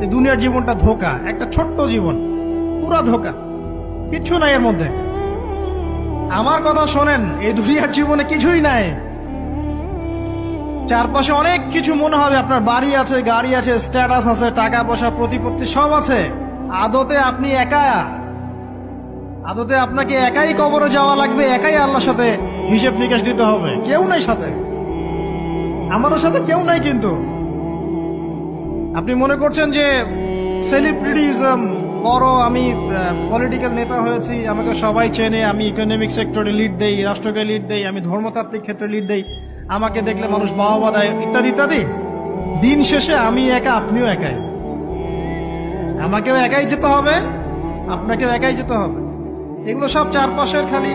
এই দুনিয়ার জীবনটা ধোঁকা, একটা ছোট্ট জীবন, পুরা ধোঁকা, কিচ্ছু নাই এর মধ্যে। আমার কথা শোনেন, এই দুনিয়ার জীবনে কিছুই নাই। চারপাশে অনেক কিছু মনে হবে, আপনার বাড়ি আছে, গাড়ি আছে, স্ট্যাটাস আছে, টাকা পয়সা, প্রতিপত্তি সব আছে। আদতে আপনি একা, আদতে আপনাকে একাই কবরে যাওয়া লাগবে, একাই আল্লাহর সাথে হিসেব নিকাশ দিতে হবে। কেউ নাই সাথে, আমাদের সাথে কেউ নাই। কিন্তু আপনি মনে করছেন যে সেলিব্রিটিজম, বড় আমি পলিটিক্যাল নেতা হয়েছি, আমাকে সবাই চেনে, আমি ইকোনমিক সেক্টরে লিড দেই, রাষ্ট্রকে লিড দেই, আমি ধর্মতাত্ত্বিক ক্ষেত্রে লিড দেই, আমাকে দেখলে মানুষ বাহবা দেয়, ইত্যাদি ইত্যাদি। দিন শেষে আমি একা, আপনিও একাই। আমাকেও একাই যেতে হবে, আপনাকেও একাই যেতে হবে। এগুলো সব চারপাশের খালি